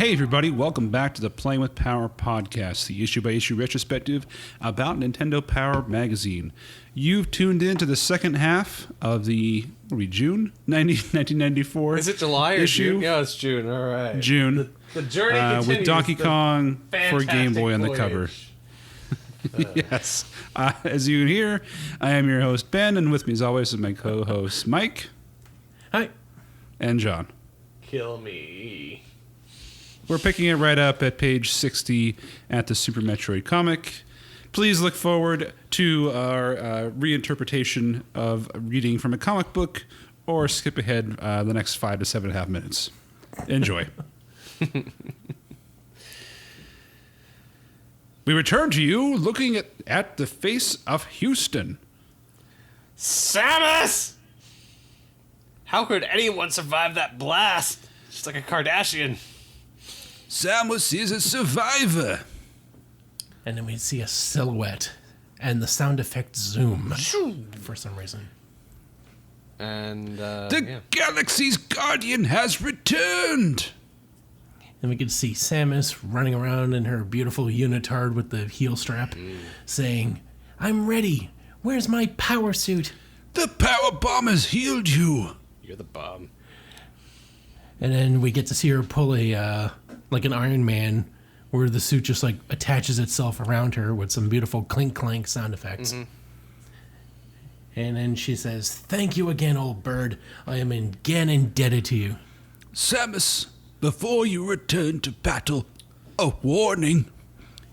Hey everybody, welcome back to the Playing with Power podcast, the issue-by-issue retrospective about Nintendo Power magazine. You've tuned in to the second half of the, June 1994 Is it July or issue? June? Yeah, it's June. All right. June. The journey continues. With Donkey Kong for Game Boy on the cover. Yes. As you can hear, I am your host, Ben, and with me as always is my co-host, Mike. Hi. And John. Kill me. We're picking it right up at page 60 at the Super Metroid comic. Please look forward to our reinterpretation of reading from a comic book, or skip ahead the next 5 to 7.5 minutes. Enjoy. We return to you looking at the face of Houston. Samus! How could anyone survive that blast? She's like a Kardashian. Samus is a survivor. And then we see a silhouette and the sound effect zoom for some reason. And, The galaxy's guardian has returned. And we can see Samus running around in her beautiful unitard with the heel strap saying, "I'm ready. Where's my power suit?" The power bomb has healed you. You're the bomb. And then we get to see her pull a, like an Iron Man, where the suit just like attaches itself around her with some beautiful clink clank sound effects. Mm-hmm. And then she says, "Thank you again, old bird. I am again indebted to you." Samus, before you return to battle, a warning.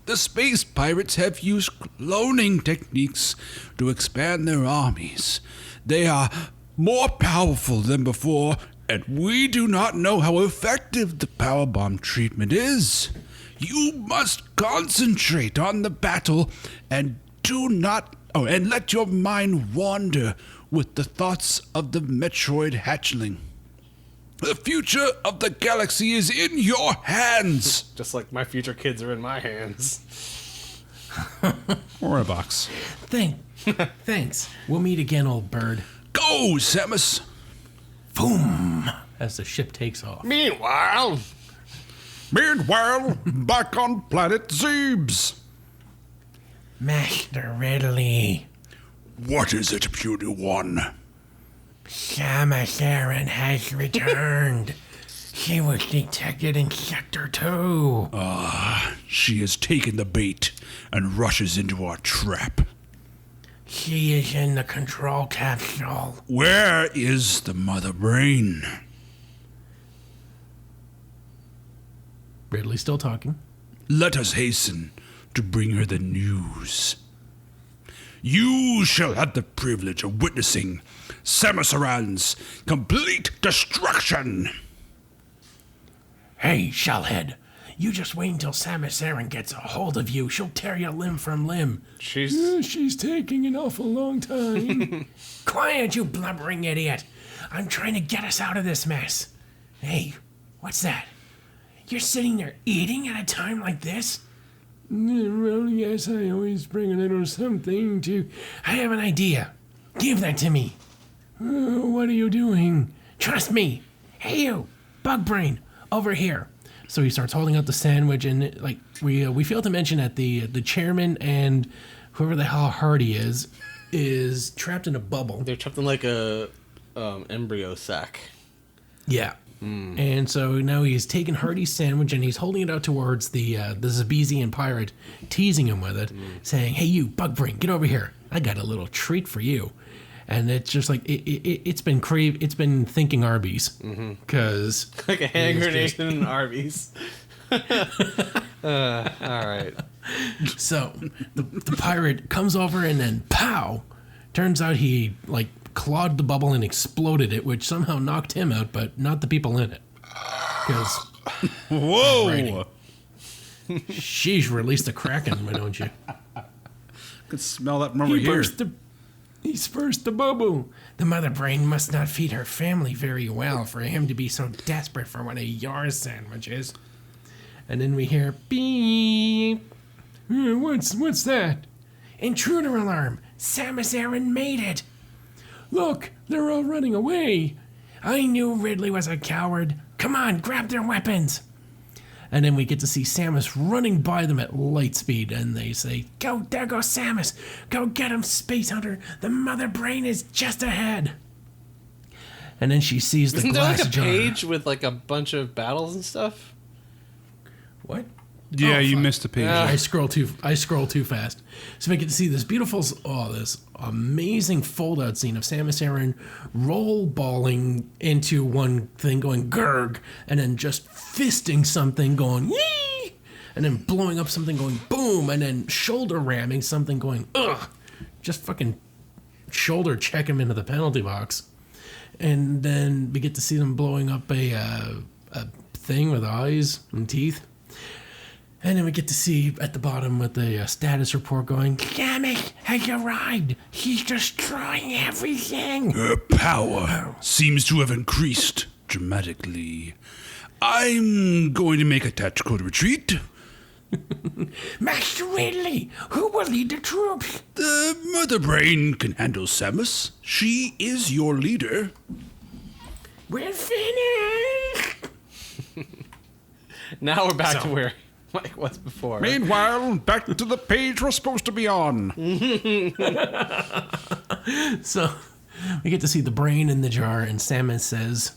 The space pirates have used cloning techniques to expand their armies. They are more powerful than before, and we do not know how effective the power bomb treatment is. You must concentrate on the battle and and let your mind wander with the thoughts of the Metroid hatchling. The future of the galaxy is in your hands. Just like my future kids are in my hands. Or a box. Thanks. We'll meet again, old bird. Go, Samus. Boom! As the ship takes off. Meanwhile, Back on planet Zebes. Master Ridley. What is it, Puny One? Samus Aran has returned. She was detected in Sector 2. She has taken the bait and rushes into our trap. She is in the control capsule. Where is the mother brain? Ridley still talking. Let us hasten to bring her the news. You shall have the privilege of witnessing Samus Aran's complete destruction. Hey, Shellhead. You just wait until Samus Aran gets a hold of you. She'll tear you limb from limb. she's taking an awful long time. Quiet, you blubbering idiot. I'm trying to get us out of this mess. Hey, what's that? You're sitting there eating at a time like this? Well, yes, I always bring a little something to... I have an idea. Give that to me. What are you doing? Trust me. Hey, you, bug brain, over here. So he starts holding out the sandwich, and like we failed to mention that the chairman and whoever the hell Hardy is trapped in a bubble. they're trapped in like a embryo sac. Yeah. And so now he's taking Hardy's sandwich and he's holding it out towards the Zabezian pirate, teasing him with it, saying, "Hey, you, bug brain, get over here. I got a little treat for you." And it's just like it's been thinking Arby's, because Like a hand grenade in an Arby's. All right. So the pirate comes over and then pow! Turns out he like clawed the bubble and exploded it, which somehow knocked him out, but not the people in it. Because Whoa! sheesh, released the Kraken, why don't you? I can smell that from over here. He burst the bubble. The mother brain must not feed her family very well for him to be so desperate for one of your sandwiches. And then we hear beep. What's that? Intruder alarm. Samus Aran made it. Look, they're all running away. I knew Ridley was a coward. Come on, grab their weapons. And then we get to see Samus running by them at light speed, and they say, "Go, there goes Samus! Go get him, Space Hunter! The Mother Brain is just ahead!" And then she sees the Isn't there glass like a jar. page with like a bunch of battles and stuff? What? Yeah, Oh, you fuck. missed a page. Yeah. I scroll too fast. So we get to see this this amazing fold-out scene of Samus Aran roll balling into one thing going gurg, and then just fisting something going yee, and then blowing up something going boom, and then shoulder ramming something going ugh. Just fucking shoulder check him into the penalty box. And then we get to see them blowing up a thing with eyes and teeth. And then we get to see at the bottom with the status report going, "Namek has arrived. He's destroying everything." Her power seems to have increased dramatically. I'm going to make a tactical retreat. Master Ridley, who will lead the troops? The Mother Brain can handle Samus. She is your leader. We're finished. Now we're back So- to where Mike was before. Meanwhile, back to the page we're supposed to be on. So we get to see the brain in the jar, and Samus says,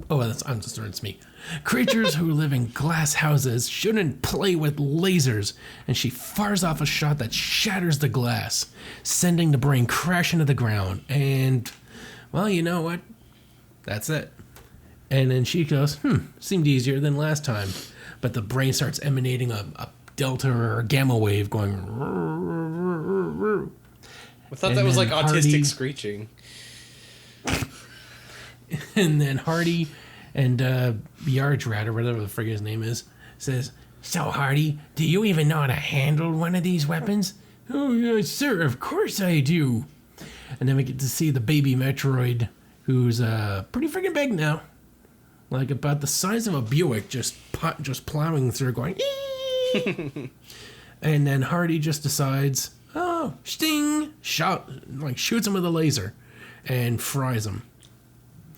it's me. "Creatures who live in glass houses shouldn't play with lasers." And she fires off a shot that shatters the glass, sending the brain crashing to the ground. And, well, you know what? That's it. And then she goes, seemed easier than last time. But the brain starts emanating a delta or a gamma wave going. I thought And that was then like autistic Hardy- screeching. And then Hardy and Yardrat, or whatever the frig his name is, says, "So, Hardy, do you even know how to handle one of these weapons?" "Oh, yes, sir, of course I do." And then we get to see the baby Metroid, who's pretty freaking big now. Like about the size of a Buick, just plowing through, going, "Ee!" And then Hardy just decides, "Oh, sting!" Shoots him with a laser and fries him.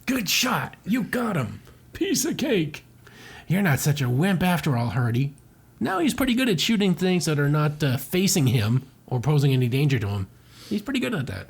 "Good shot. You got him. Piece of cake." "You're not such a wimp after all, Hardy." No, he's pretty good at shooting things that are not facing him or posing any danger to him. He's pretty good at that.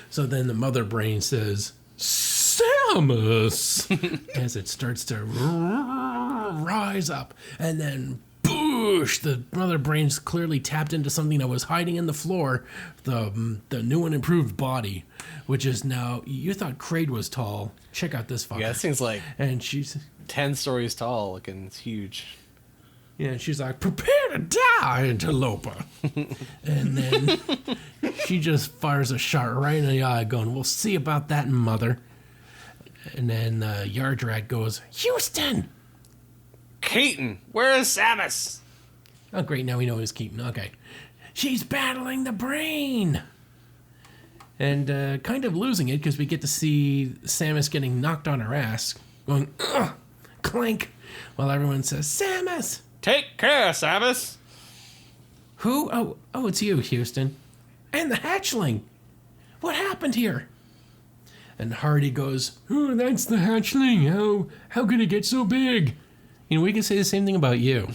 So then the Mother Brain says, "Samus," as it starts to rise up. And then, boosh, the Mother Brain's clearly tapped into something that was hiding in the floor, the new and improved body, which is now, you thought Kraid was tall. Check out this fucker. Yeah, it seems like And she's 10 stories tall, looking it's huge. Yeah, she's like, "Prepare to die, interloper." And then she just fires a shot right in the eye, going, "We'll see about that, mother." And then Yardrat goes, "Houston!" Keaton, where is Samus? Oh, great, now we know it's Keaton. Okay. "She's battling the brain!" And kind of losing it, because we get to see Samus getting knocked on her ass, going, "Ugh!" Clank, while everyone says, "Samus!" Take care, Samus. "Who? Oh, it's you, Houston. And the hatchling. What happened here?" And Hardy goes, "Oh, that's the hatchling. How could it get so big?" You know, we could say the same thing about you.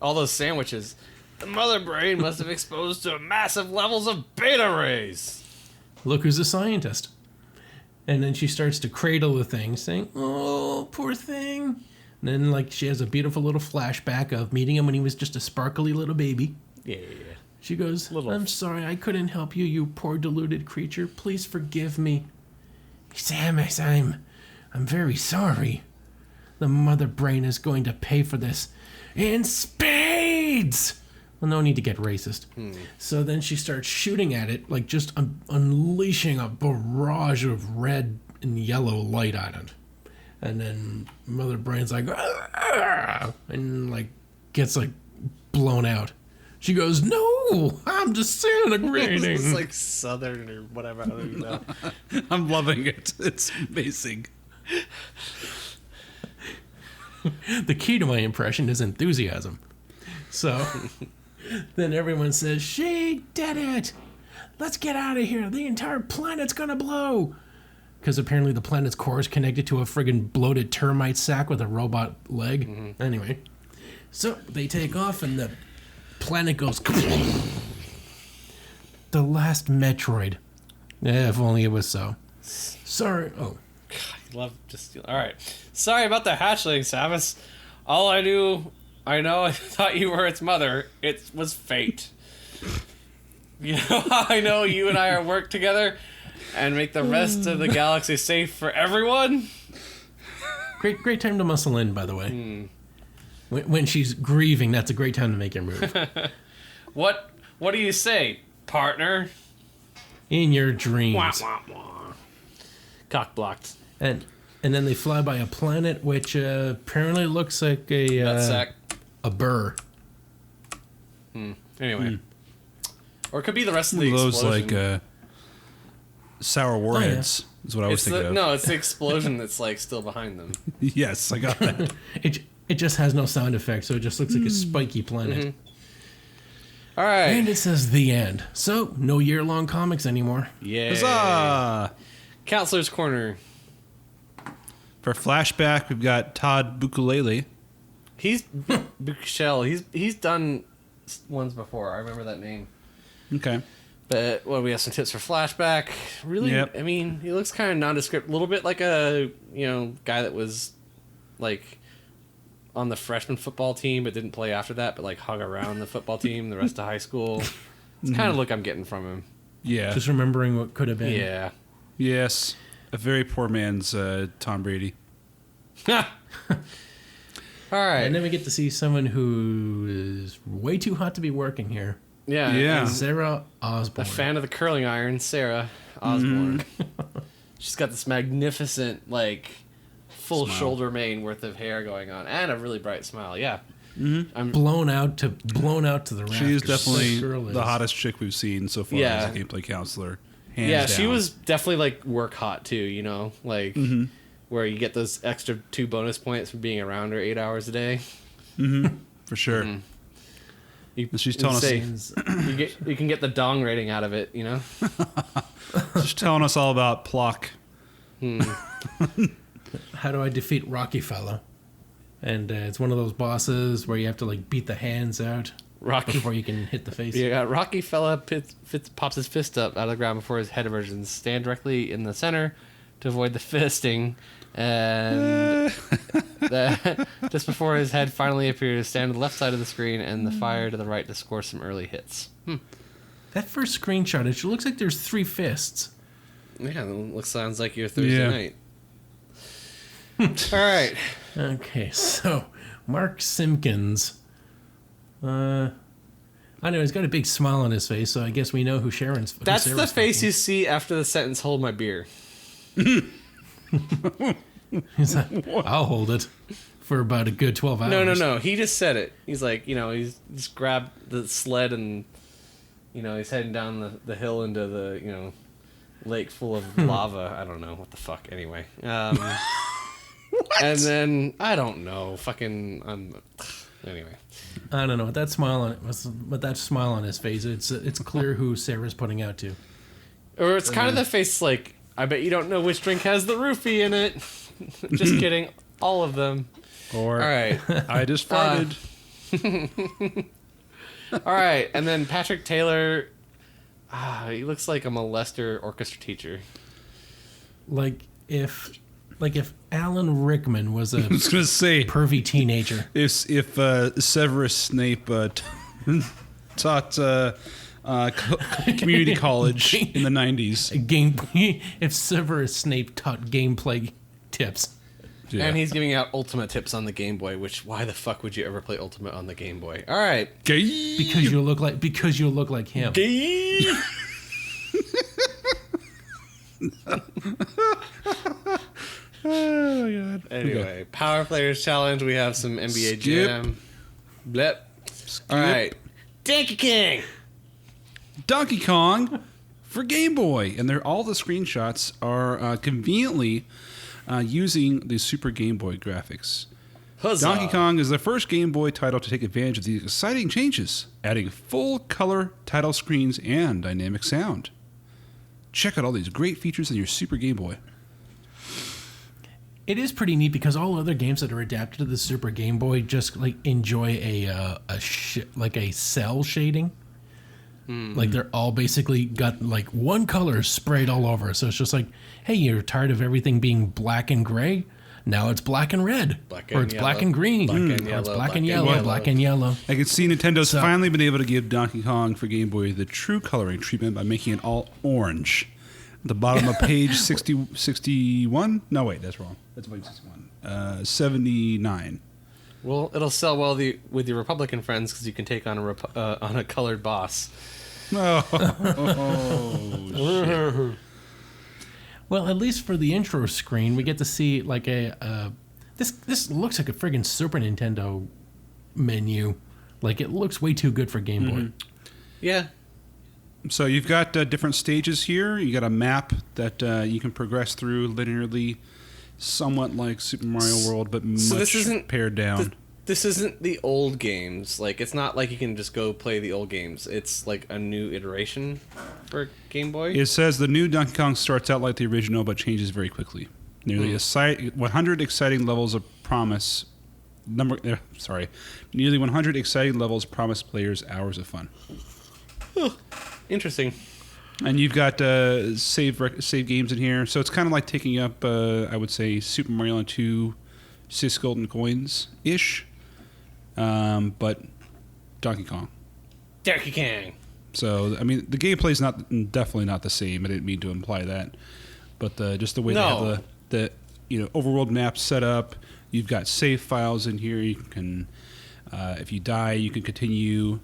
All those sandwiches. The Mother Brain must have exposed to massive levels of beta rays. Look who's a scientist. And then she starts to cradle the thing, saying, "Oh, poor thing." And then, she has a beautiful little flashback of meeting him when he was just a sparkly little baby. Yeah. She goes, "I'm sorry, I couldn't help you, you poor deluded creature. Please forgive me." "Samus, I'm very sorry. The Mother Brain is going to pay for this in spades." Well, no need to get racist. So then she starts shooting at it, just unleashing a barrage of red and yellow light on it. And then Mother Brain's like, "Arr!" and gets blown out. She goes, "No, I'm disintegrating." It's like Southern or whatever. I don't even know. I'm loving it. It's amazing. The key to my impression is enthusiasm. So then everyone says, "She did it. Let's get out of here. The entire planet's gonna blow." because apparently the planet's core is connected to a friggin' bloated termite sack with a robot leg. Anyway, so they take off and the planet goes. The last Metroid. Yeah, if only it was so. Sorry. Oh. Love just all right. Sorry about the hatchling, Samus. All I know, I thought you were its mother. It was fate. You know how I know you and I are work together and make the rest of the galaxy safe for everyone? Great time to muscle in, by the way. When she's grieving, that's a great time to make your move. What do you say, partner? In your dreams. Wah, wah, wah. Cock blocked. And then they fly by a planet which apparently looks like Nutsack. a burr. Anyway. Or it could be the rest of the Those explosion. like sour warheads is what I was thinking of. No, it's the explosion that's like still behind them. Yes, I got that. It just has no sound effect, so it just looks like a spiky planet. All right. And it says the end. So, no year-long comics anymore. Yeah. Huzzah! Counselor's Corner. For flashback, we've got Todd Bukulele. He's Buchel. He's done ones before. I remember that name. Okay. But we have some tips for flashback. Really, Yep. I mean, he looks kind of nondescript. A little bit like a guy that was like on the freshman football team but didn't play after that, but like hung around the football team the rest of high school. It's kind of look I'm getting from him. Yeah. Just remembering what could have been. Yeah. Yes. A very poor man's Tom Brady. All right. And then we get to see someone who is way too hot to be working here. Yeah. Yeah. and Sarah a Osborne. fan of the curling iron, Sarah Osborne. She's got this magnificent, like, full Smile. shoulder mane worth of hair going on, and a really bright smile. Yeah. blown out to the rafters. She is definitely That girl is. the hottest chick we've seen so far Yeah. as a gameplay counselor. Hands Yeah, she down. was definitely like work hot too, you know, like where you get those extra 2 bonus points for being around her 8 hours a day. for sure. You, She's telling us- you can get the dong rating out of it, you know. Just telling us all about Plock. How do I defeat Rocky Fellow? And it's one of those bosses where you have to like beat the hands out Rocky, before you can hit the face. yeah, Rocky fella pops his fist up out of the ground before his head emerges. Stand directly in the center to avoid the fisting, and just before his head finally appears, stand on the left side of the screen and the fire to the right to score some early hits. That first screenshot, it looks like there's 3 fists. Yeah, sounds like your Thursday Yeah. night. All right. Okay, so Mark Simpkins. I know he's got a big smile on his face, so I guess we know who Sharon's. who That's the Sarah's face fucking. you see after the sentence, hold my beer. He's like, I'll hold it for about a good 12 hours. No. He just said it. He's like, he's just grabbed the sled and, he's heading down the hill into the, lake full of lava. I don't know. What the fuck? Anyway. And then, I don't know. Anyway. I don't know. With that smile on his face, it's clear who Sarah's putting out to. Or it's kind of the face like, I bet you don't know which drink has the roofie in it. Just kidding. All of them. Or All right. I just farted. All right. And then Patrick Taylor, he looks like a molester orchestra teacher. Like if Alan Rickman was a I was going to say, pervy teenager. if Severus Snape taught community college in the 90s. If Severus Snape taught gameplay tips. Yeah. And he's giving out Ultimate tips on the Game Boy, which, why the fuck would you ever play Ultimate on the Game Boy? All right. Gay. Because you look like him. Gay. Oh, my God. Anyway, Power Players Challenge. We have some NBA Skip. Jam. Blep. All right. Donkey King. Donkey Kong for Game Boy. And all the screenshots are conveniently using the Super Game Boy graphics. Huzzah. Donkey Kong is the first Game Boy title to take advantage of these exciting changes, adding full color title screens and dynamic sound. Check out all these great features on your Super Game Boy. It is pretty neat because all other games that are adapted to the Super Game Boy just like enjoy a cell shading. Like they're all basically got like one color sprayed all over. So it's just like, hey, you're tired of everything being black and gray? Now it's black and red. Or it's black and green. Or it's black and yellow. Black and yellow. I can see Nintendo's finally been able to give Donkey Kong for Game Boy the true coloring treatment by making it all orange. At the bottom of page 61? No, wait, that's wrong. That's page 61. 79. Well, it'll sell well with your Republican friends because you can take on a colored boss. Oh, shit. Well, at least for the intro screen, we get to see like this looks like a friggin' Super Nintendo menu. Like it looks way too good for Game Boy. Yeah. So you've got different stages here. You got a map that you can progress through linearly, somewhat like Super Mario World, but much pared down. This isn't the old games. Like, it's not like you can just go play the old games. It's like a new iteration for Game Boy. It says the new Donkey Kong starts out like the original, but changes very quickly. Nearly 100 exciting levels of promise. Nearly 100 exciting levels promise players hours of fun. Interesting. And you've got save games in here, so it's kind of like taking up, I would say, Super Mario Land 2, 6 Golden Coins ish, but Donkey Kong. Donkey Kong. So I mean, the gameplay is definitely not the same. I didn't mean to imply that, but just the way they have the overworld map set up. You've got save files in here. You can, if you die, you can continue.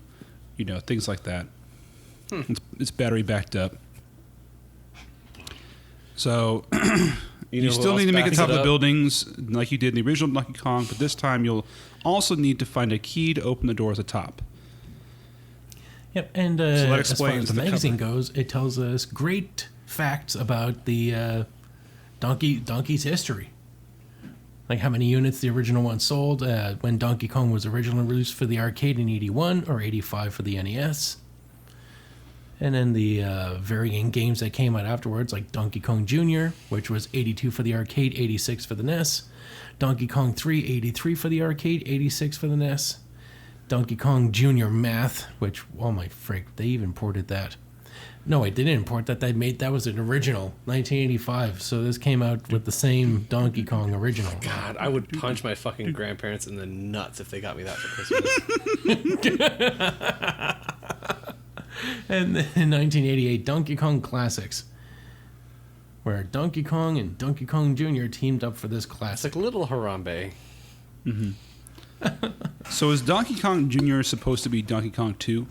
Things like that. It's battery backed up. So you still need to make it top of the buildings like you did in the original Donkey Kong, but this time you'll also need to find a key to open the door at the top. Yep, and so that as far as the magazine goes, it tells us great facts about the Donkey's history. Like how many units the original one sold, when Donkey Kong was originally released for the arcade in 81 or 85 for the NES. And then the varying games that came out afterwards, like Donkey Kong Jr., which was 82 for the arcade, 86 for the NES. Donkey Kong 3, 83 for the arcade, 86 for the NES. Donkey Kong Jr. Math, which, oh my frick, they even ported that. No, wait, they didn't import that. That was an original, 1985. So this came out with the same Donkey Kong original. God, I would punch my fucking grandparents in the nuts if they got me that for Christmas. And then in 1988, Donkey Kong Classics, where Donkey Kong and Donkey Kong Jr. teamed up for this It's classic. like Little Harambe. So is Donkey Kong Jr. supposed to be Donkey Kong 2?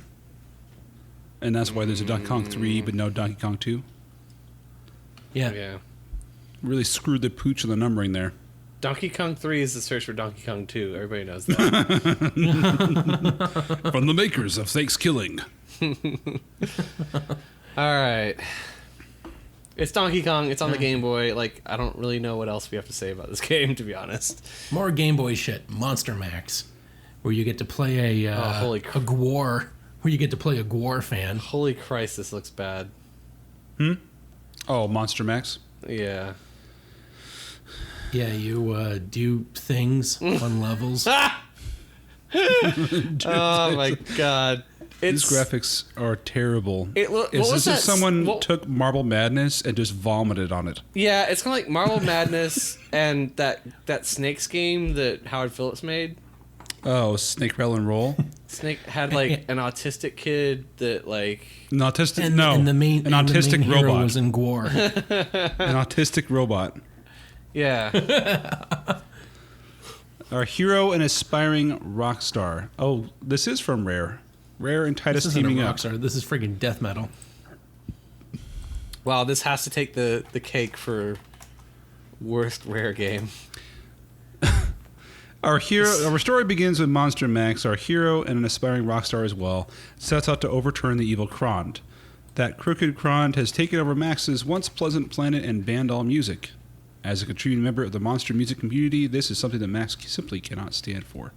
And that's why there's a Donkey Kong 3, but no Donkey Kong 2? Yeah. Really screwed the pooch on the numbering there. Donkey Kong 3 is the search for Donkey Kong 2. Everybody knows that. From the makers of Thanksgiving. Alright. It's Donkey Kong. It's on the Game Boy. Like, I don't really know what else we have to say about this game, to be honest. More Game Boy shit. Monster Max, where you get to play a Gwar. Where you get to play a Gwar fan. Holy Christ, this looks bad. Oh, Monster Max? Yeah. Yeah, you do things on levels. Oh my god. These graphics are terrible. It's as if someone took Marble Madness and just vomited on it. Yeah, it's kind of like Marble Madness and that Snakes game that Howard Phillips made. Oh, Snake Rattle and Roll? Snake had like an autistic kid that like... An autistic? And, no, and the main, an and autistic the main hero robot. was in Gwar. An autistic robot. Yeah. Our hero and aspiring rock star. Oh, this is from Rare. Rare and Titus This isn't teaming a up. Rockstar. This is friggin' death metal. Wow, this has to take the cake for worst Rare game. Our story begins with Monster Max. Our hero and an aspiring rock star as well sets out to overturn the evil Krond. That crooked Krond has taken over Max's once pleasant planet and banned all music. As a contributing member of the monster music community, this is something that Max simply cannot stand for.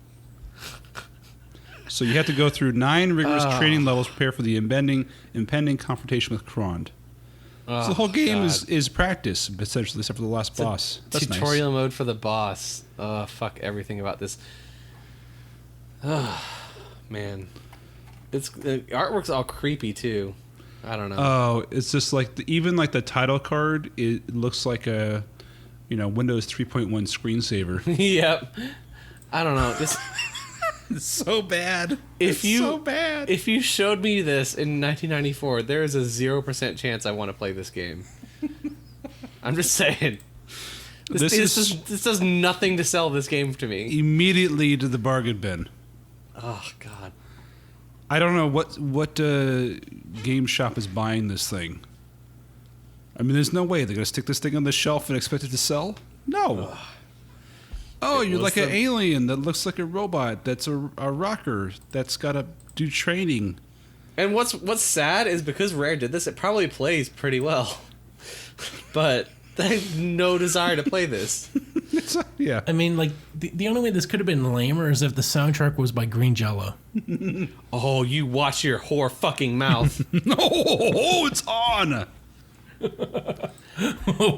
So you have to go through 9 rigorous training levels to prepare for the impending confrontation with Krond. Oh, So the whole game God. is practice, essentially, except for the last boss. That's Tutorial mode for the boss. Oh, fuck everything about this. Oh, man. It's the artwork's all creepy too. I don't know. Oh, it's just like even like the title card. It looks like a, Windows 3.1 screensaver. Yep. I don't know. This It's so bad. if you so bad. if you showed me this in 1994, there is a 0% chance I want to play this game. I'm just saying. This does nothing to sell this game to me. Immediately to the bargain bin. Oh God. I don't know what game shop is buying this thing. I mean, there's no way they're gonna stick this thing on the shelf and expect it to sell. No. Ugh. Oh, It you're was like an alien that looks like a robot. That's a rocker that's got to do training. And what's sad is because Rare did this, it probably plays pretty well. But they have no desire to play this. Yeah. I mean, like, the only way this could have been lamer is if the soundtrack was by Green Jello. Oh, you watch your whore fucking mouth. Oh, it's on.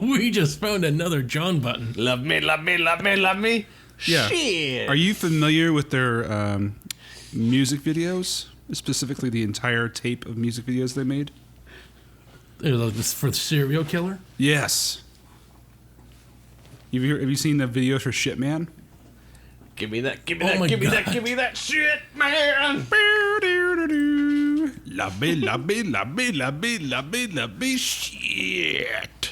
We just found another John button. Love me, love me, love me, love me. Yeah. Shit. Are you familiar with their music videos? Specifically, the entire tape of music videos they made? This for the serial killer? Yes. Have you seen the video for Shit Man? Give me that, give me Oh that, my give me that, God. give me that shit, man. Lobby, lobby, lobby, lobby, lobby, lobby, shit.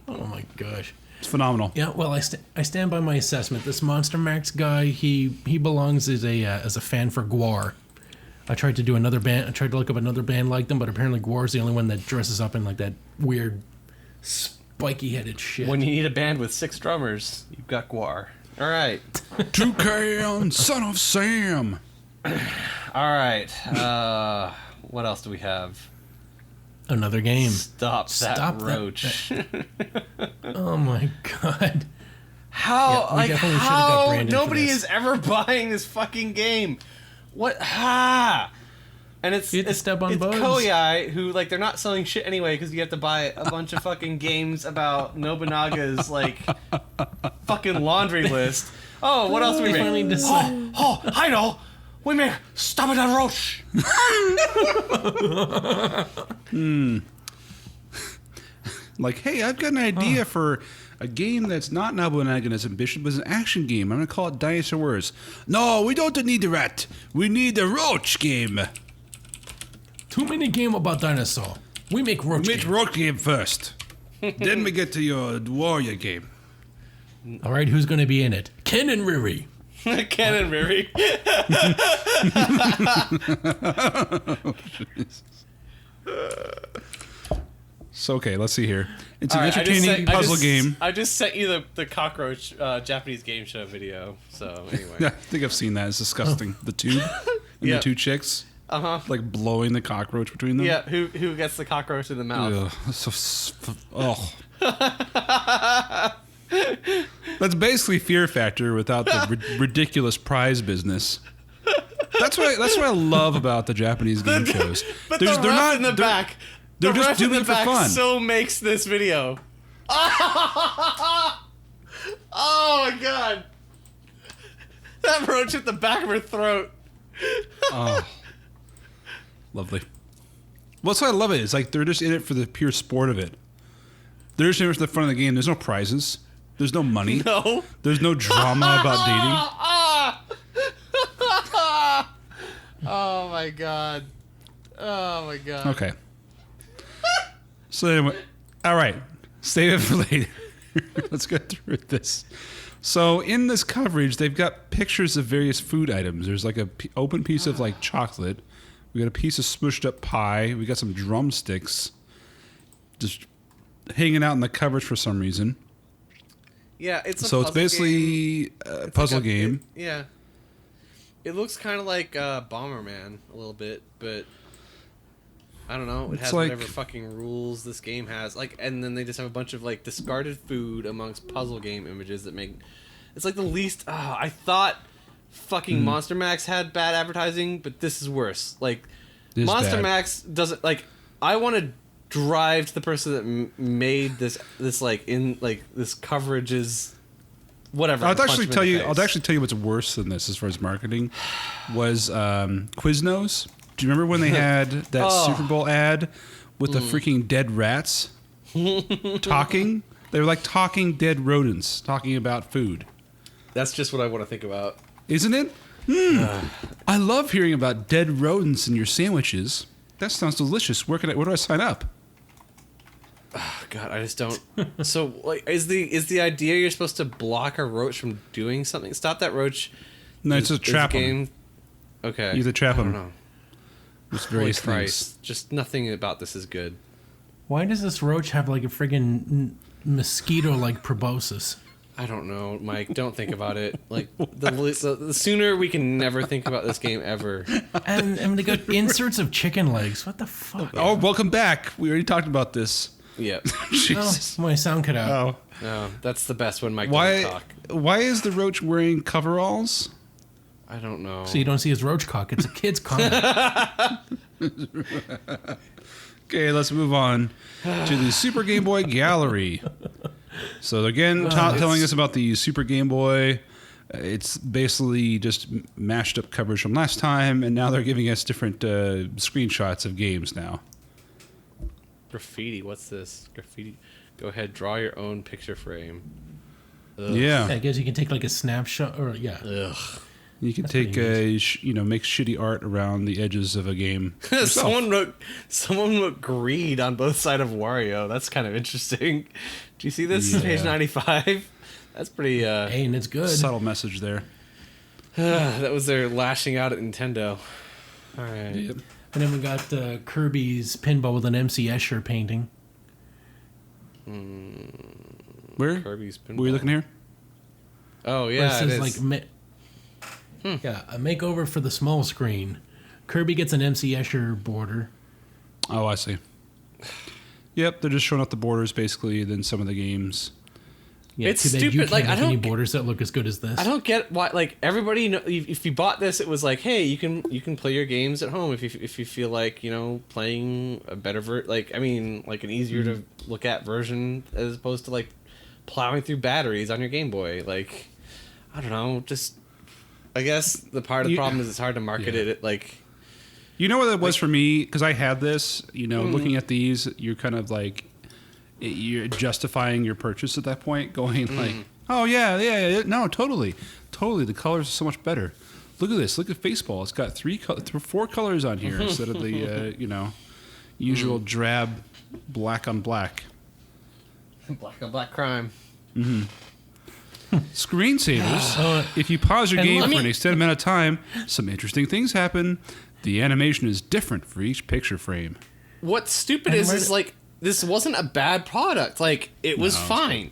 Oh my gosh. It's phenomenal. Yeah, well, I stand by my assessment. This Monster Max guy, he belongs as a fan for Gwar. I tried to do another band. I tried to look up another band like them, but apparently Gwar's the only one that dresses up in like that weird, spiky-headed shit. When you need a band with 6 drummers, you've got Gwar. All right. Toucan, son of Sam. All right. What else do we have? Another game. Stop Stop that that- roach. Oh my god. How? Yeah, we Like definitely should've got how? Brandon for Nobody this. is ever buying this fucking game. What? Ha! And it's You had to step on it's bugs. Koei who like they're not selling shit anyway because you have to buy a bunch of fucking games about Nobunaga's like fucking laundry list. Oh, what else do we They finally make? decide- Oh, I know. We make Stop It on Roach. Like, hey, I've got an idea for a game that's not Nobunaga and his ambition, but it's an action game. I'm going to call it Dinosaur Wars. No, we don't need the rat. We need the roach game. Too many game about dinosaur. We make roach Make game. roach game first. Then we get to your warrior game. All right, who's going to be in it? Ken and Riri. Ken and Riri. So, okay, let's see here. It's an All right, entertaining puzzle game. I just sent you the cockroach Japanese game show video. So anyway. Yeah, I think I've seen that. It's disgusting. The tube and Yeah. the two chicks Uh huh. like blowing the cockroach between them. Yeah. Who gets the cockroach in the mouth? Ugh, oh. That's basically Fear Factor without the ridiculous prize business. That's what I love about the Japanese game shows. But the ref in the back. They're the just ref in doing the it for back fun. so makes this video. Oh my god. That roach hit the back of her throat. Oh, lovely. Well, that's why I love it. It's like they're just in it for the pure sport of it. They're just in it for the fun of the game. There's no prizes. There's no money. No. There's no drama about dating. Oh my god. Oh my god. Okay. So anyway, all right. Save it for later. Let's get through this. So in this coverage, they've got pictures of various food items. There's like a open piece of like chocolate. We got a piece of smushed up pie. We got some drumsticks, just hanging out in the coverage for some reason. Yeah, it's a So it's puzzle basically game. a It's puzzle like a- game. yeah. It looks kind of like Bomberman a little bit, but I don't know. It It's has like- whatever fucking rules this game has. Like, and then they just have a bunch of like discarded food amongst puzzle game images that make. It's like the least. I thought fucking Monster Max had bad advertising, but this is worse. Like, It is Monster bad. Max doesn't like. I wanted drive to the person that made this like in like this coverage is whatever. I'll actually tell you what's worse than this as far as marketing was Quiznos. Do you remember when they had that Super Bowl ad with the freaking dead rats talking? They were like talking dead rodents talking about food. That's just what I want to think about. Isn't it? I love hearing about dead rodents in your sandwiches. That sounds delicious. Where do I sign up? Oh, God, I just don't. So, like, is the idea you're supposed to block a roach from doing something? Stop that roach. No, it's a trap them. Okay. You have to trap them. I don't know. It's various Holy things. Christ. Just nothing about this is good. Why does this roach have like a friggin' mosquito-like proboscis? I don't know, Mike. Don't think about it. Like the sooner we can never think about this game ever. And they got inserts of chicken legs. What the fuck? Oh, welcome back. We already talked about this. Yep. Jesus. Oh, my sound cut out. Oh. No, that's the best when Mike doesn't talk. Why is the roach wearing coveralls? I don't know. So you don't see his roach cock. It's a kid's comic. Okay, let's move on to the Super Game Boy Gallery. So again, telling us about the Super Game Boy. It's basically just mashed up coverage from last time, and now they're giving us different screenshots of games now. Graffiti. What's this? Graffiti. Go ahead, draw your own picture frame. Ugh. Yeah, I guess you can take like a snapshot, or yeah. Ugh. you can take make shitty art around the edges of a game. someone wrote greed on both sides of Wario. That's kind of interesting. Do you see this? Yeah. Page 95. That's pretty. Hey, and it's good. Subtle message there. That was their lashing out at Nintendo. All right. Yep. And then we got Kirby's pinball with an MC Escher painting. Where? Kirby's pinball. Were you looking here? Oh Where yeah, it it says is. like yeah, a makeover for the small screen. Kirby gets an MC Escher border. Oh, I see. Yep, they're just showing up the borders basically. Then some of the games. Yeah, It's too bad stupid, You can't like, I make any don't- borders that look as good as this. I don't get why. Like everybody, if you bought this, it was like, hey, you can play your games at home if you feel like playing a better like an easier to look at version as opposed to like plowing through batteries on your Game Boy. Like I don't know, just I guess the part of the problem is it's hard to market it like. You know what it was for me? Because I had this, looking at these, you're kind of like, you're justifying your purchase at that point, going like, oh, yeah, no, totally. The colors are so much better. Look at this. Look at Baseball. It's got 4 colors on here instead of the, usual drab black on black. Black on black crime. Screensavers. If you pause your And game let for me- an extended amount of time, some interesting things happen. The animation is different for each picture frame. What's stupid And is like this wasn't a bad product. Like it was fine.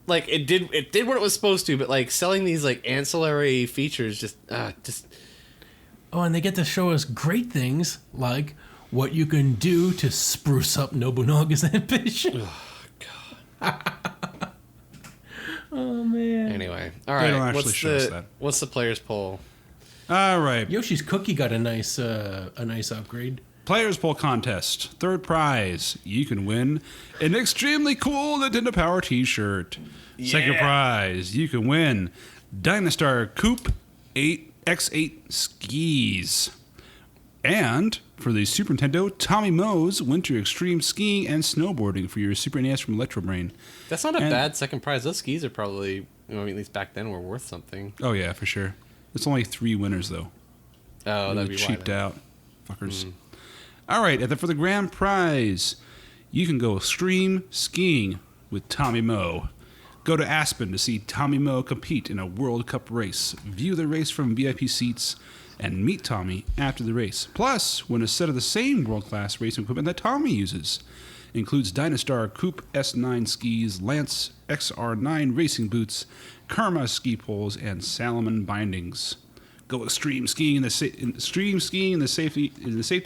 Like it did what it was supposed to. But like selling these like ancillary features just. Oh, and they get to show us great things like what you can do to spruce up Nobunaga's ambition. Oh God. Oh man. Anyway, all They right. don't actually show us that. What's the players poll? All right. Yoshi's Cookie got a nice upgrade. Players Poll Contest. Third prize. You can win an extremely cool Nintendo Power t-shirt. Second prize. You can win Dynastar Coupe 8X8 skis. And for the Super Nintendo, Tommy Moe's Winter Extreme Skiing and Snowboarding for your Super NES from Electro Brain. That's not a bad second prize. Those skis are probably, at least back then, were worth something. Oh, yeah, for sure. It's only 3 winners, though. Oh, that'd be why cheaped then. out. Fuckers. All right, for the grand prize, you can go extreme skiing with Tommy Moe. Go to Aspen to see Tommy Moe compete in a World Cup race. View the race from VIP seats and meet Tommy after the race. Plus, win a set of the same world-class racing equipment that Tommy uses. Includes Dynastar Coupe S9 skis, Lance XR9 racing boots, Karma ski poles, and Salomon bindings. Go extreme skiing in the safety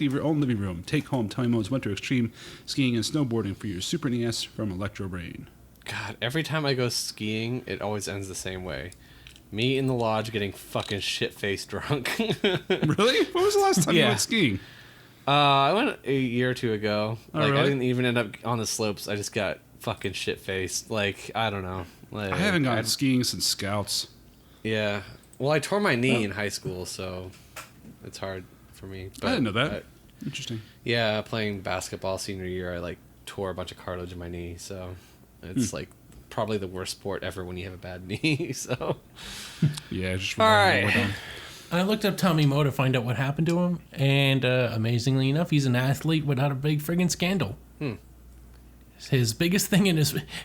of your own living room. Take home Tommy Moe's Winter Extreme Skiing and Snowboarding for your Super NES from Electro Brain. God, every time I go skiing, it always ends the same way. Me in the lodge getting fucking shit-faced drunk. Really? When was the last time you Yeah. went skiing? I went a year or two ago. Oh, like really? I didn't even end up on the slopes. I just got fucking shit faced. Like I don't know. Like, I haven't gone skiing since Scouts. Yeah. Well, I tore my knee in high school, so it's hard for me. But I didn't know that. Interesting. Yeah, playing basketball senior year, I like tore a bunch of cartilage in my knee, so it's like probably the worst sport ever when you have a bad knee. So Yeah, just all right. I looked up Tommy Moe to find out what happened to him, and amazingly enough, he's an athlete without a big friggin' scandal. His biggest thing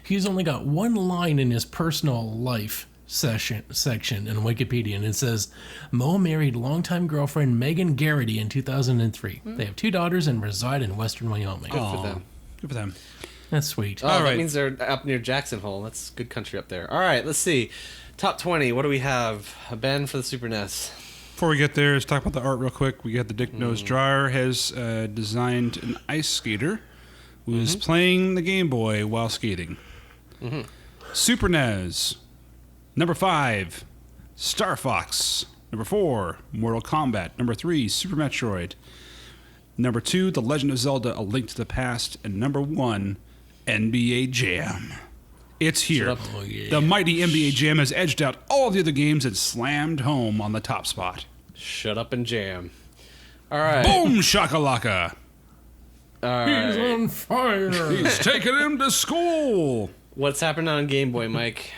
he's only got one line in his personal life section in Wikipedia, and it says, Moe married longtime girlfriend Megan Garrity in 2003. They have 2 daughters and reside in western Wyoming. Good for them. Good for them. That's sweet. Oh, All that right. means they're up near Jackson Hole. That's good country up there. All right, let's see. Top 20. What do we have? Ben for the Super NES. Before we get there, let's talk about the art real quick. We got the Dick Nose Dryer has designed an ice skater who is playing the Game Boy while skating. Super NES. Number 5, Star Fox. Number 4, Mortal Kombat. Number 3, Super Metroid. Number 2, The Legend of Zelda: A Link to the Past. And number 1, NBA Jam. It's here. Shut up. Oh, yeah. The mighty NBA Jam has edged out all the other games and slammed home on the top spot. Shut up and jam. All right. Boom shakalaka. All He's right. on fire. He's taking him to school. What's happening on Game Boy, Mike?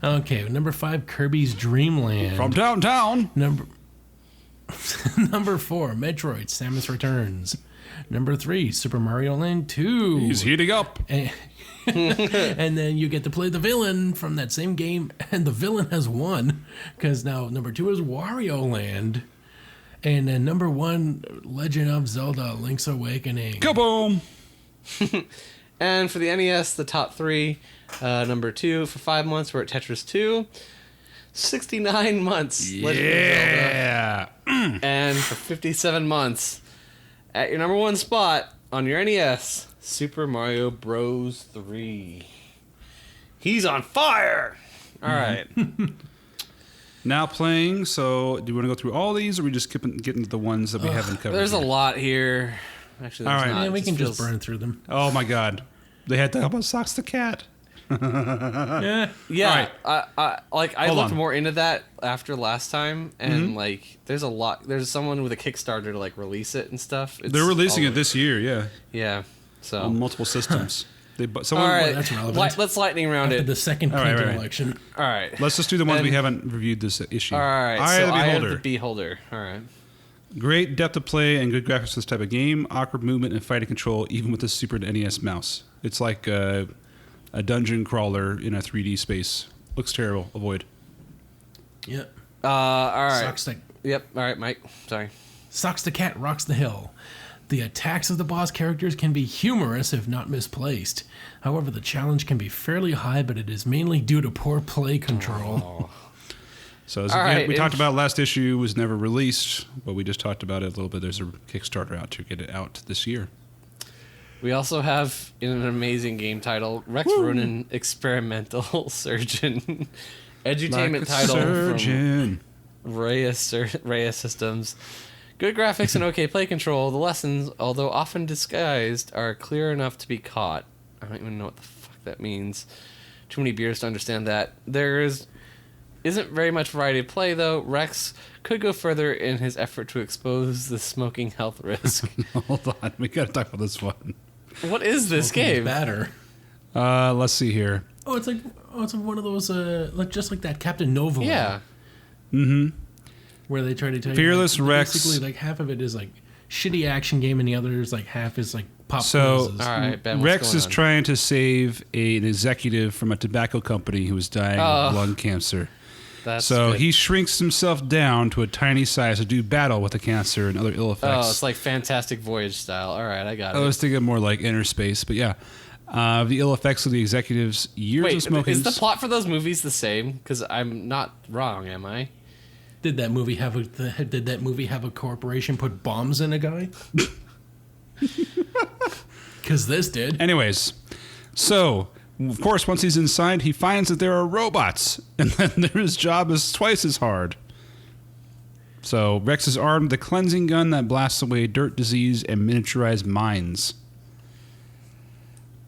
Okay, number 5, Kirby's Dream Land. From downtown. Number 4, Metroid: Samus Returns. Number 3, Super Mario Land 2. He's heating up. And then you get to play the villain from that same game, and the villain has won, because now number 2 is Wario Land. And then number 1, Legend of Zelda: Link's Awakening. Kaboom. And for the NES, the top 3. Number 2 for 5 months, we're at Tetris 2. 69 months. Legend of Yeah. Zelda. And for 57 months, at your number 1 spot on your NES, Super Mario Bros. 3. He's on fire! All right. Now playing. So, do you want to go through all these, or we just get into the ones that we haven't covered? There's a here? lot here. Actually, All there's right. not. Yeah, It we can just feels- burn through them. Oh my God. They had to help us Socks the Cat. Yeah. Yeah, All I Hold looked on. more into that after last time, and like, there's a lot. There's someone with a Kickstarter to like release it and stuff. It's They're releasing all- it this year, yeah, Yeah. So on multiple systems. all Someone, right, that's relevant. let's lightning round After it. the second All right, Clinton right. election. All right. Let's just do the ones we And- haven't reviewed this issue. All right. Eye So of the Eye of Beholder. the Beholder. All right. Great depth of play and good graphics for this type of game. Awkward movement and fighting control, even with the Super NES mouse. It's like a dungeon crawler in a 3D space. Looks terrible. Avoid. Yep. All right. Socks Yep. All right, Mike. Sorry. the Cat rocks the hill. The attacks of the boss characters can be humorous if not misplaced. However, the challenge can be fairly high, but it is mainly due to poor play control. So as All again, right, we and- talked about last issue was never released, but we just talked about it a little bit. There's a Kickstarter out to get it out this year. We also have in an amazing game title, Rex Ronan Experimental Surgeon. Edutainment Like a title surgeon. from Reyes Systems. Good graphics and okay play control. The lessons, although often disguised, are clear enough to be caught. I don't even know what the fuck that means. Too many beers to understand that. Isn't very much variety of play, though. Rex could go further in his effort to expose the smoking health risk. Hold on, we gotta talk about this one. What is this game? Batter. Let's see here. Oh, it's one of those like just like that Captain Nova. one, Yeah. where they try to tell Fearless you like, Rex. Basically, like half of it is like shitty action game, and the other is like half is like pop So- quizzes. All right, Ben. What's Rex going is on? trying to save an executive from a tobacco company who is dying of lung cancer. That's So good. he shrinks himself down to a tiny size to do battle with the cancer and other ill effects. Oh, it's like Fantastic Voyage style. All right, I got I it. was thinking more like inner space, but yeah. The ill effects of the executive's years of Wait, smoking. is the plot for those movies the same? Because I'm not wrong, am I? Did that movie have a corporation put bombs in a guy? Because this did. Anyways, so of course, once he's inside, he finds that there are robots, and then his job is twice as hard. So Rex is armed with a cleansing gun that blasts away dirt, disease, and miniaturized mines.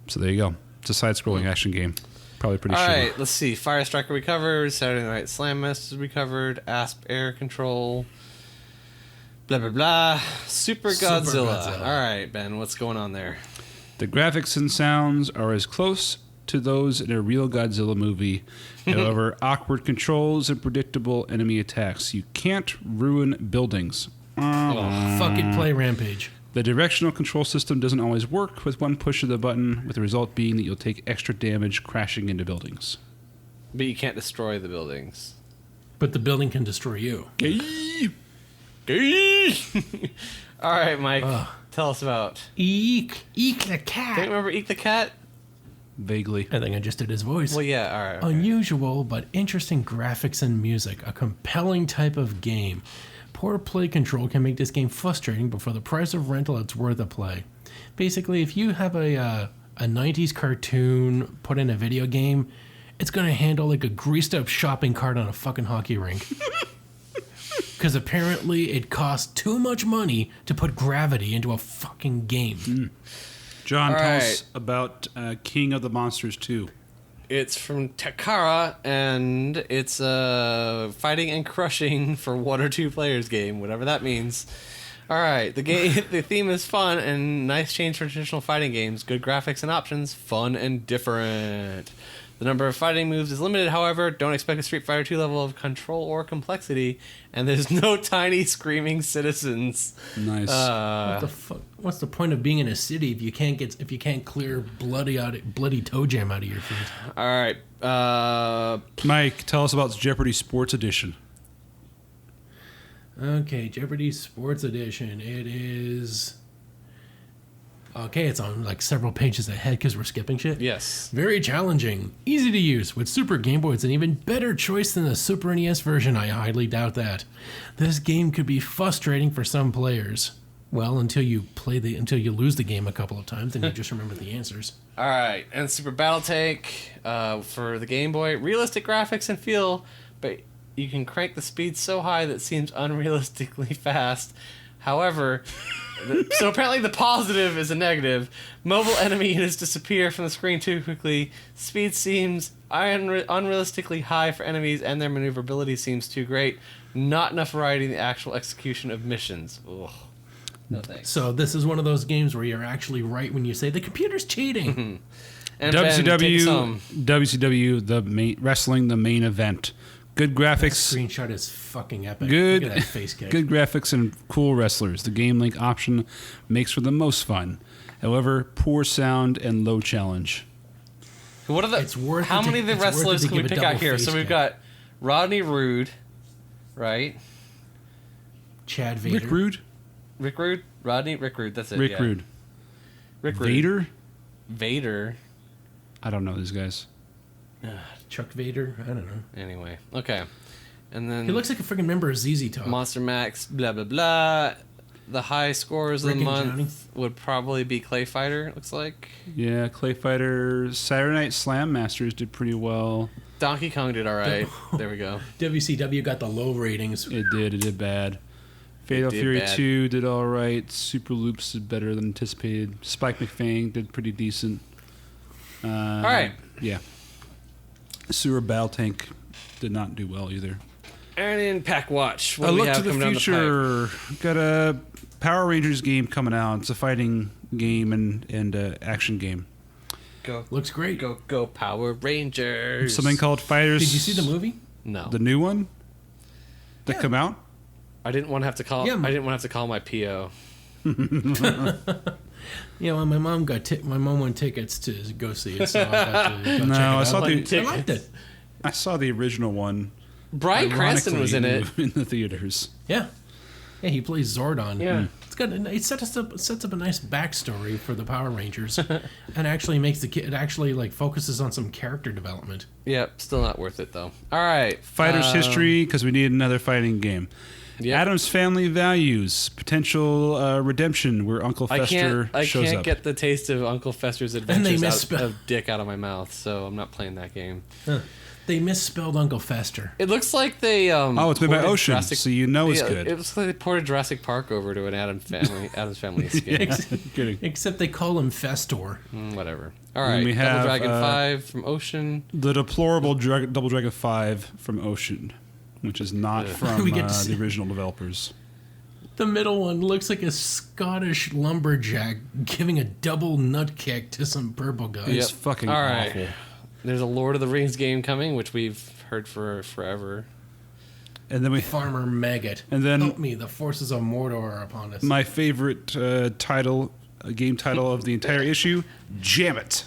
So there you go. It's a side-scrolling action game. Probably pretty shitty. All right, let's see. Fire Striker we covered. Saturday Night Slam Masters we covered. Asp Air Control. Blah, blah, blah. Super Godzilla. All right, Ben, what's going on there? The graphics and sounds are as close to those in a real Godzilla movie. However, awkward controls and predictable enemy attacks. You can't ruin buildings. Fuck it, play Rampage. The directional control system doesn't always work with one push of the button, with the result being that you'll take extra damage crashing into buildings. But you can't destroy the buildings. But the building can destroy you. All right, Mike. Tell us about Eek the cat. Don't you remember Eek the Cat? Vaguely. I think I just did his voice. Well, yeah, all right. Okay. Unusual but interesting graphics and music. A compelling type of game. Poor play control can make this game frustrating, but for the price of rental, it's worth a play. Basically, if you have a 90s cartoon put in a video game, it's going to handle like a greased up shopping cart on a fucking hockey rink. Because apparently it costs too much money to put gravity into a fucking game. John, tell us about King of the Monsters 2. It's from Takara, and it's a fighting and crushing for 1 or 2 players game, whatever that means. All right, the theme is fun and nice change for traditional fighting games. Good graphics and options, fun and different. The number of fighting moves is limited, however. Don't expect a Street Fighter 2 level of control or complexity, and there's no tiny screaming citizens. Nice. What the fuck? What's the point of being in a city if you can't clear bloody toe jam out of your feet? All right. Mike, tell us about Jeopardy Sports Edition. Okay, Jeopardy Sports Edition. It is... Okay, it's on like several pages ahead because we're skipping shit. Yes. Very challenging. Easy to use. With Super Game Boy, it's an even better choice than the Super NES version. I highly doubt that. This game could be frustrating for some players. Well, until you lose the game a couple of times and you just remember the answers. All right, and Super Battle Tank for the Game Boy. Realistic graphics and feel, but you can crank the speed so high that it seems unrealistically fast. However, so apparently the positive is a negative. Mobile enemy units disappear from the screen too quickly. Speed seems unrealistically high for enemies, and their maneuverability seems too great. Not enough variety in the actual execution of missions. Ugh. No thanks. So this is one of those games where you're actually right when you say the computer's cheating. And WCW, wrestling, the main event. Good graphics. That screenshot is fucking epic. Good, Look at that face kick. Good graphics and cool wrestlers. The game link option makes for the most fun. However, poor sound and low challenge. What are the? It's worth how it many of the it's worth wrestlers it to can we give a pick out double here? face So we've kick. got Rodney Rude, right? Chad Vader. Rick Rude? Rick Rude. That's it. Rick yeah. Rude. Rick Rude. Vader? Vader. I don't know these guys. Chuck Vader. I don't know. Anyway, okay. And then He looks like a freaking member of ZZ Top. Monster Max, blah blah blah. The high scores of Rick the and month Johnny. would probably be Clay Fighter. It looks like Yeah, Clay Fighter. Saturday Night Slam Masters did pretty well. Donkey Kong did all right. There we go. WCW got the low ratings. It did bad. Fatal did Fury bad. 2 did all right. Super Loops did better than anticipated. Spike McFang did pretty decent. All right. Yeah. Sewer Battle Tank did not do well either. And in Pack Watch, what A do we look have to the coming down the future. Got a Power Rangers game coming out. It's a fighting game and action game. pipe? Go, Looks great. go, Power Rangers! Something called Fighters. Did you see the movie? No, The new one that come out? I didn't want to have to call. Yeah, I didn't want to have to call my PO. Yeah, well, my mom won tickets to go see it, so I got to go No, check it I out. saw I liked it. I saw the original one. Brian Cranston was in it. in the theaters. Yeah, he plays Zordon. Yeah. It sets up a nice backstory for the Power Rangers, and actually makes the kid. It actually like focuses on some character development. Yep, still not worth it though. All right, Fighters history, because we need another fighting game. Yep. Adam's Family Values, potential redemption, where Uncle Fester I shows can't up. get the taste of Uncle Fester's they adventures misspell- of dick out of my mouth, so I'm not playing that game. Huh. They misspelled Uncle Fester. It looks like they Oh, it's made by ported Ocean, Jurassic- so you know it's good. It looks like they ported Jurassic Park over to an Adams Family skin. Kidding. Except they call him Festor. Whatever. All And right. we Double have, Dragon 5 from Ocean. The deplorable Double Dragon 5 from Ocean, which is not from We get to see- the original developers. The middle one looks like a Scottish lumberjack giving a double nut kick to some purple guy. It's fucking All awful. right. There's a Lord of the Rings game coming, which we've heard for forever. And then we Farmer Maggot. And then- Help me, the forces of Mordor are upon us. my favorite game title of the entire issue, Jam It.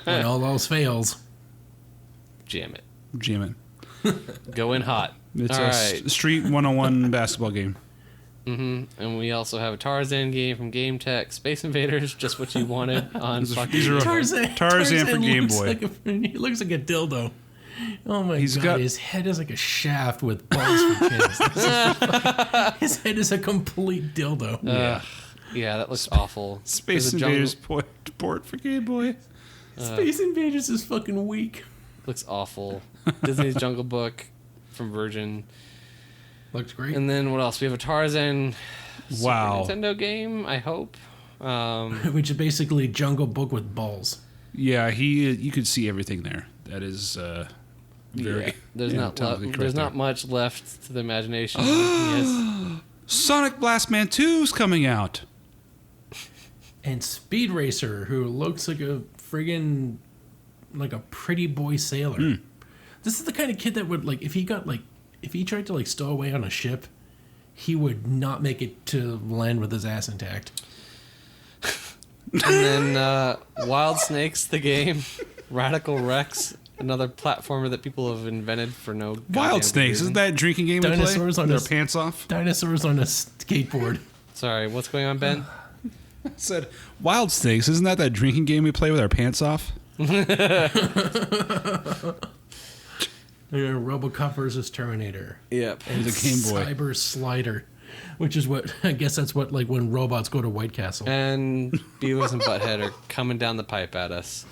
When all else fails. Jam it. Jam It. Go in hot. It's All a right. Street 101 basketball game. And we also have a Tarzan game from Game Tech. Space Invaders, just what you wanted on fucking these are- Tarzan for Game looks Boy. he looks like a dildo. Oh my He's god, got- his head is like a shaft with balls for kids. His head is a complete dildo. Yeah, that looks awful. Space There's a jungle- Invaders port for Game Boy. Space Invaders is fucking weak. Looks awful. Disney's Jungle Book from Virgin. Looks great. And then what else? We have a Tarzan Wow. Super Nintendo game, I hope. Which is basically Jungle Book with balls. Yeah, you could see everything there. That is very. Yeah, there's not totally correct there's there. not much left to the imagination. Yes. Sonic Blast Man 2's coming out. And Speed Racer, who looks like a friggin' like a pretty boy sailor. This is the kind of kid that would like if he tried to like stow away on a ship, he would not make it to land with his ass intact. And then Wild Snakes, the game. Radical Rex, another platformer that people have invented for no goddamn Wild Snakes, reason. isn't that a drinking game we play? Dinosaurs on Their this- pants off. Dinosaurs on a skateboard. Sorry, what's going on, Ben? I said, Wild Snakes, isn't that drinking game we play with our pants off? RoboCop versus Terminator. Yep. It was a Game Boy. Cyber Slider, which is what I guess that's what like when robots go to White Castle. And Beavis and Butthead are coming down the pipe at us.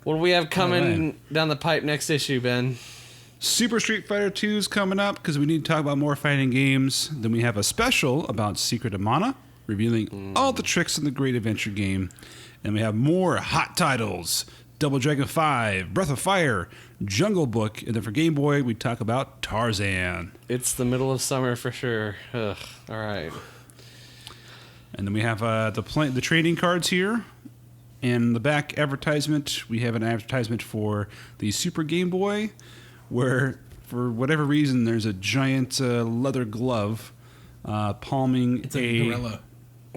What do we have coming down the pipe next issue, Ben? Super Street Fighter 2 is coming up because we need to talk about more fighting games. Then we have a special about Secret of Mana, revealing all the tricks in the great adventure game. And we have more hot titles. Double Dragon 5, Breath of Fire, Jungle Book, and then for Game Boy, we talk about Tarzan. It's the middle of summer for sure. Ugh. All right. And then we have the trading cards here. And the back advertisement, we have an advertisement for the Super Game Boy, where, for whatever reason, there's a giant leather glove palming It's a gorilla.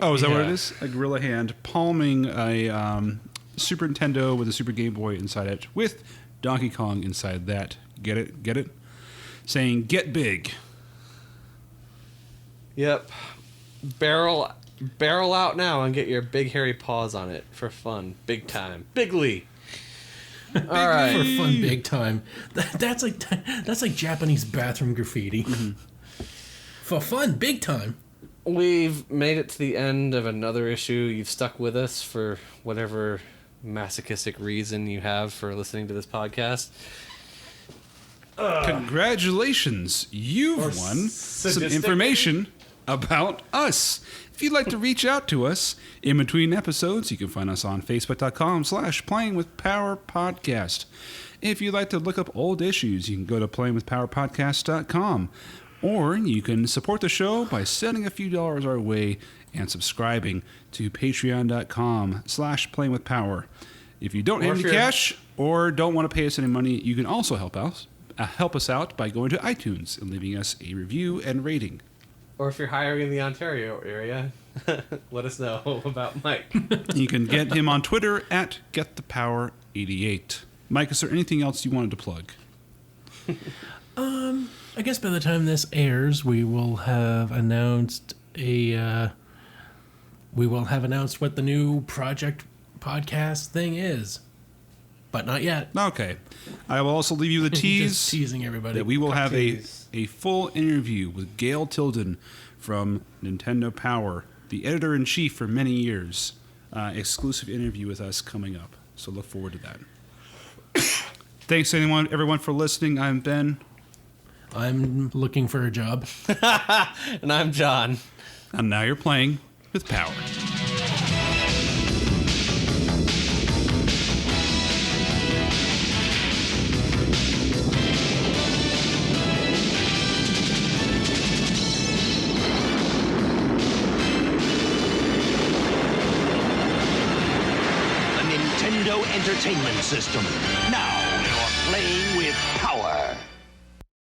Oh, is that what it Yeah. is? A gorilla hand palming a Super Nintendo with a Super Game Boy inside it, with Donkey Kong inside that. Get it? Get it? Saying, get big. Yep. Barrel out now and get your big hairy paws on it for fun. Big time. Bigly. All right. For fun, big time. That's like Japanese bathroom graffiti. For fun, big time. We've made it to the end of another issue. You've stuck with us for whatever masochistic reason you have for listening to this podcast. Congratulations, you've won some sadistic. information about us. If you'd like to reach out to us in between episodes, you can find us on facebook.com/playingwithpowerpodcast. If you'd like to look up old issues, you can go to playingwithpowerpodcast.com. Or you can support the show by sending a few dollars our way and subscribing to patreon.com/playingwithpower. If you don't have any cash or don't want to pay us any money, you can also help us out by going to iTunes and leaving us a review and rating. Or if you're hiring in the Ontario area, let us know about Mike. You can get him on Twitter at GetThePower88. Mike, is there anything else you wanted to plug? I guess by the time this airs, we will have announced what the new project podcast thing is, but not yet. Okay. I will also leave you the tease. Just teasing everybody. That we will have Tease. a full interview with Gail Tilden from Nintendo Power, the editor-in-chief for many years. Exclusive interview with us coming up. So look forward to that. Thanks everyone for listening. I'm Ben. I'm looking for a job. And I'm John. And now you're playing with power. The Nintendo Entertainment System. Now you're playing with power.